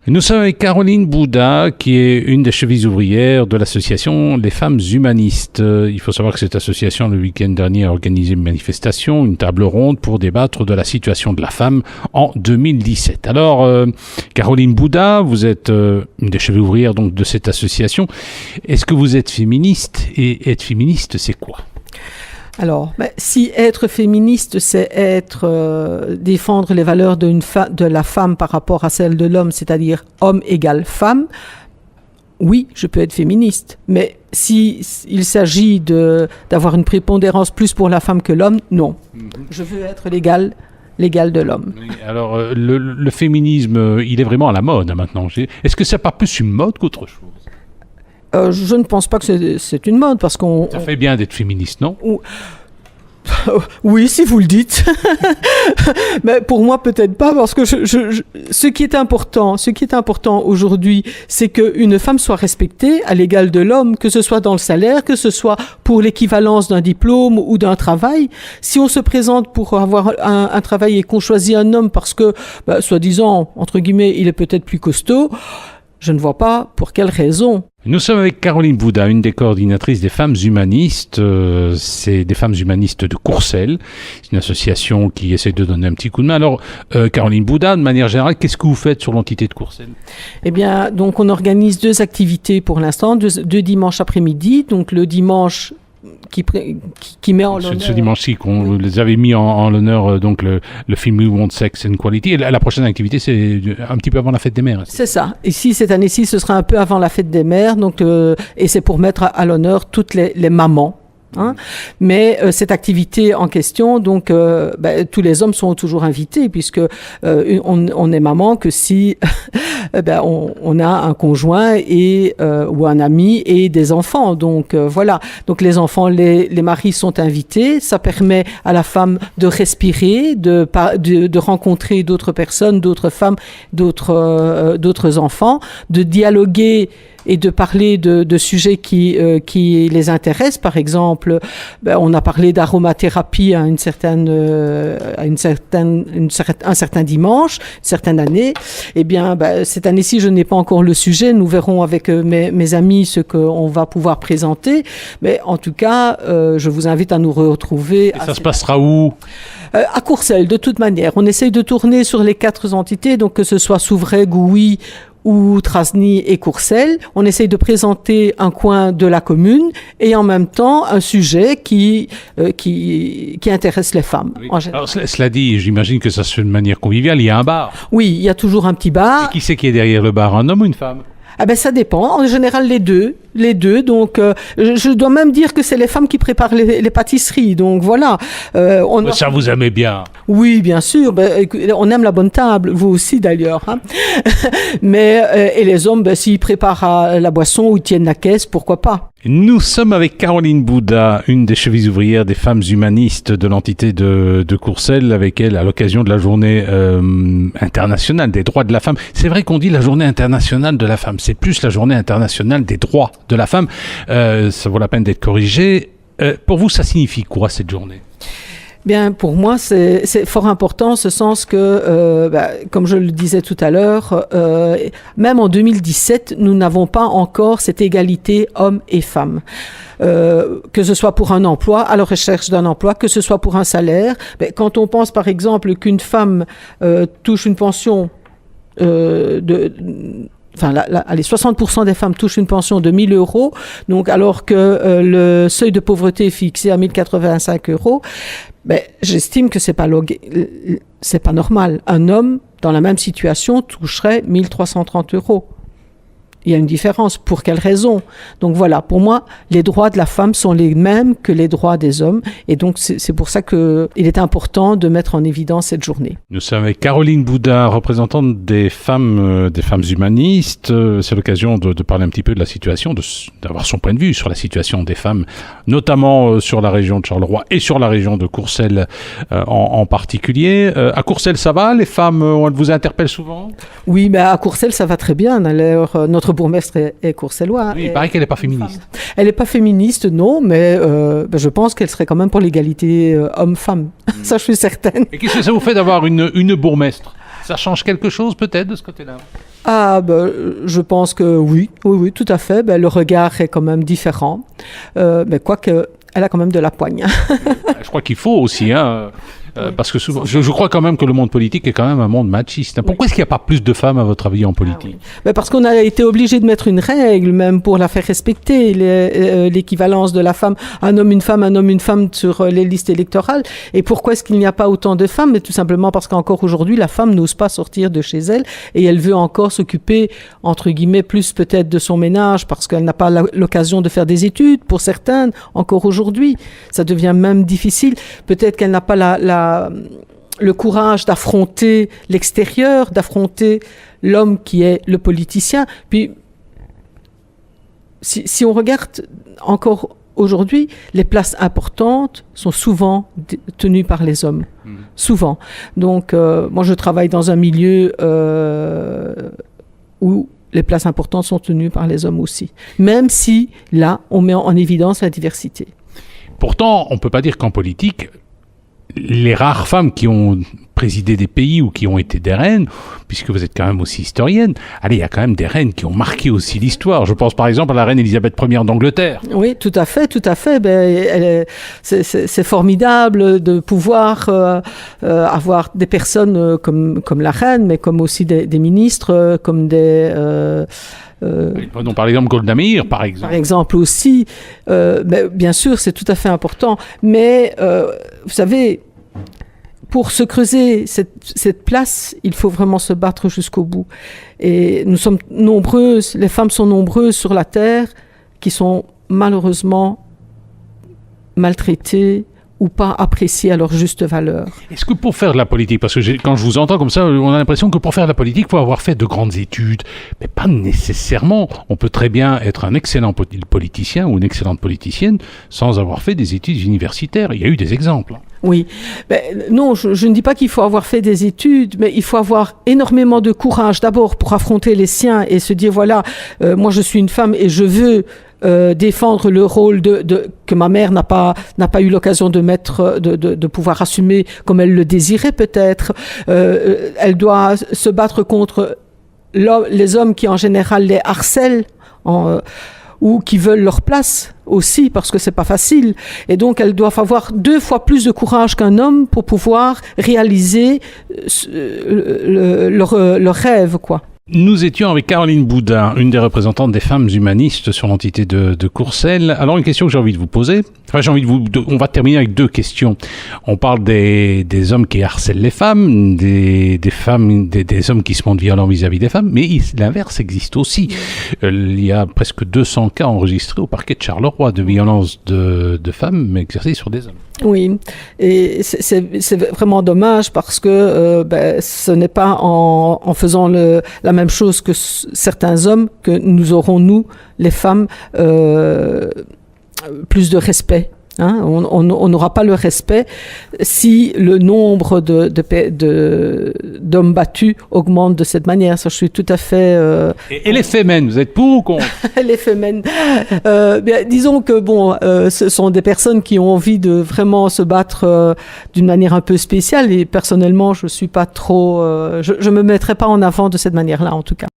Nous sommes avec Caroline Bouda, qui est une des chevilles ouvrières de l'association Les Femmes Humanistes. Il faut savoir que cette association, le week-end dernier, a organisé une manifestation, une table ronde pour débattre de la situation de la femme en 2017. Alors, Caroline Bouda, vous êtes une des chevilles ouvrières donc, de cette association. Est-ce que vous êtes féministe? Et être féministe, c'est quoi? Alors, si être féministe, c'est défendre les valeurs de la femme par rapport à celles de l'homme, c'est-à-dire homme égale femme, oui, je peux être féministe. Mais si il s'agit d'avoir une prépondérance plus pour la femme que l'homme, non. Je veux être l'égal de l'homme. Oui, alors, le féminisme, il est vraiment à la mode maintenant. Est-ce que c'est pas plus une mode qu'autre chose? Je ne pense pas que c'est une mode parce qu'on... Ça fait bien d'être féministe, non? Oui, si vous le dites. Mais pour moi, peut-être pas, parce que ce qui est important aujourd'hui, c'est qu'une femme soit respectée à l'égal de l'homme, que ce soit dans le salaire, que ce soit pour l'équivalence d'un diplôme ou d'un travail. Si on se présente pour avoir un travail et qu'on choisit un homme parce que, soi-disant, entre guillemets, il est peut-être plus costaud, je ne vois pas pour quelle raison. Nous sommes avec Caroline Bouda, une des coordinatrices des Femmes Humanistes. C'est des Femmes Humanistes de Courcelles. C'est une association qui essaie de donner un petit coup de main. Alors, Caroline Bouda, de manière générale, qu'est-ce que vous faites sur l'entité de Courcelles? Eh bien, donc on organise 2 activités pour l'instant, 2 dimanches après-midi. Donc le dimanche qui met en l'honneur... Ce dimanche-ci, qu'on les avait mis en l'honneur, donc le film We Want Sex and Quality. Et la prochaine activité, c'est un petit peu avant la fête des mères. C'est ça. Ici, cette année-ci, ce sera un peu avant la fête des mères. Donc, et c'est pour mettre à l'honneur toutes les mamans. Hein. Mais cette activité en question, donc tous les hommes sont toujours invités puisque on est maman que si on a un conjoint et ou un ami et des enfants. Donc voilà. Donc les enfants, les maris sont invités. Ça permet à la femme de respirer, de rencontrer d'autres personnes, d'autres femmes, d'autres enfants, de dialoguer et de parler de sujets qui les intéressent. Par exemple, on a parlé d'aromathérapie à un certain dimanche, une certaine année. Eh bien, cette année-ci, je n'ai pas encore le sujet. Nous verrons avec mes amis ce qu'on va pouvoir présenter. Mais en tout cas, je vous invite à nous retrouver. Et ça se passera où? À Courcelles, de toute manière. On essaye de tourner sur les 4 entités, donc que ce soit Souvray, Gouy ou Trasny et Courcelles. On essaye de présenter un coin de la commune et en même temps un sujet qui intéresse les femmes. Oui. Alors, cela dit, j'imagine que ça se fait de manière conviviale. Il y a un bar. Oui, il y a toujours un petit bar. Et qui c'est qui est derrière le bar, un homme ou une femme? Ça dépend. En général, les deux. Donc, je dois même dire que c'est les femmes qui préparent les pâtisseries. Donc, voilà. Ça vous aimez bien? Oui, bien sûr. On aime la bonne table. Vous aussi, d'ailleurs. Hein. Mais, et les hommes, s'ils préparent la boisson ou ils tiennent la caisse, pourquoi pas? Nous sommes avec Caroline Bouda, une des chevilles ouvrières des Femmes Humanistes de l'entité de Courcelles, avec elle à l'occasion de la journée internationale des droits de la femme. C'est vrai qu'on dit la journée internationale de la femme, c'est plus la journée internationale des droits de la femme. Ça vaut la peine d'être corrigé. Pour vous, ça signifie quoi cette journée? Bien, pour moi, c'est fort important, ce sens que, comme je le disais tout à l'heure, même en 2017, nous n'avons pas encore cette égalité hommes et femmes. Que ce soit pour un emploi, à la recherche d'un emploi, que ce soit pour un salaire. Quand on pense, par exemple, qu'une femme touche une pension allez, 60% des femmes touchent une pension de 1 000 €, donc alors que le seuil de pauvreté est fixé à 1 085 €, j'estime que c'est pas normal. Un homme dans la même situation toucherait 1 330 €. Il y a une différence. Pour quelle raison? Donc voilà, pour moi, les droits de la femme sont les mêmes que les droits des hommes. Et donc, c'est pour ça qu'il est important de mettre en évidence cette journée. Nous sommes avec Caroline Bouda, représentante des femmes humanistes. C'est l'occasion de parler un petit peu de la situation, d'avoir son point de vue sur la situation des femmes, notamment sur la région de Charleroi et sur la région de Courcelles en particulier. À Courcelles, ça va? Les femmes, elles vous interpellent souvent? Oui, mais à Courcelles, ça va très bien. D'ailleurs, notre bourgmestre est courcellois. Oui, il paraît qu'elle n'est pas féministe. Elle n'est pas féministe, non, mais je pense qu'elle serait quand même pour l'égalité homme-femme. Ça, je suis certaine. Et qu'est-ce que ça vous fait d'avoir une bourgmestre? Ça change quelque chose peut-être de ce côté-là? Ah, ben, je pense que oui, tout à fait. Ben, le regard est quand même différent. Mais quoique, elle a quand même de la poigne. Je crois qu'il faut aussi, hein. Parce que souvent, je crois quand même que le monde politique est quand même un monde machiste. Pourquoi est-ce qu'il n'y a pas plus de femmes, à votre avis, en politique? Ben parce qu'on a été obligé de mettre une règle, même pour la faire respecter, l'équivalence de la femme, un homme, une femme sur les listes électorales. Et pourquoi est-ce qu'il n'y a pas autant de femmes? Mais tout simplement parce qu'encore aujourd'hui, la femme n'ose pas sortir de chez elle et elle veut encore s'occuper, entre guillemets, plus peut-être de son ménage parce qu'elle n'a pas l'occasion de faire des études. Pour certaines, encore aujourd'hui, ça devient même difficile. Peut-être qu'elle n'a pas le courage d'affronter l'extérieur, d'affronter l'homme qui est le politicien. Puis, si on regarde encore aujourd'hui, les places importantes sont souvent tenues par les hommes. Souvent. Donc, moi, je travaille dans un milieu où les places importantes sont tenues par les hommes aussi. Même si, là, on met en évidence la diversité. Pourtant, on ne peut pas dire qu'en politique, les rares femmes qui ont présidé des pays ou qui ont été des reines, puisque vous êtes quand même aussi historienne, allez, il y a quand même des reines qui ont marqué aussi l'histoire. Je pense par exemple à la reine Elisabeth Ier d'Angleterre. Oui, tout à fait. Ben, c'est formidable de pouvoir avoir des personnes comme la reine, mais comme aussi des ministres, comme des... Prenons par exemple Golda Meir, par exemple. Par exemple aussi. Bien sûr, c'est tout à fait important. Mais, vous savez, pour se creuser cette place, il faut vraiment se battre jusqu'au bout. Et nous sommes nombreuses, les femmes sont nombreuses sur la terre qui sont malheureusement maltraitées ou pas appréciées à leur juste valeur. Est-ce que pour faire de la politique, parce que quand je vous entends comme ça, on a l'impression que pour faire de la politique, il faut avoir fait de grandes études, mais pas nécessairement. On peut très bien être un excellent politicien ou une excellente politicienne sans avoir fait des études universitaires. Il y a eu des exemples. Oui. Non, je ne dis pas qu'il faut avoir fait des études, mais il faut avoir énormément de courage d'abord pour affronter les siens et se dire, voilà, moi je suis une femme et je veux défendre le rôle que ma mère n'a pas eu l'occasion de pouvoir assumer comme elle le désirait peut-être. Elle doit se battre contre les hommes qui en général les harcèlent ou qui veulent leur place aussi parce que c'est pas facile. Et donc elles doivent avoir 2 fois plus de courage qu'un homme pour pouvoir réaliser leur rêve, quoi. Nous étions avec Caroline Boudin, une des représentantes des femmes humanistes sur l'entité de Courcelles. Alors, une question que j'ai envie de vous poser. Enfin, on va terminer avec 2 questions. On parle des hommes qui harcèlent les femmes, des hommes qui se montrent violents vis-à-vis des femmes, mais l'inverse existe aussi. Il y a presque 200 cas enregistrés au parquet de Charleroi de violences de femmes exercées sur des hommes. Oui, et c'est vraiment dommage parce que ce n'est pas en faisant la même chose que certains hommes que nous aurons, nous, les femmes, plus de respect. Hein, on n'aura pas le respect si le nombre d'hommes battus augmente de cette manière. Ça, je suis tout à fait... Et les femmes, vous êtes pour ou contre? Les femmes. Disons que ce sont des personnes qui ont envie de vraiment se battre d'une manière un peu spéciale. Et personnellement, je suis pas trop... je me mettrai pas en avant de cette manière-là, en tout cas.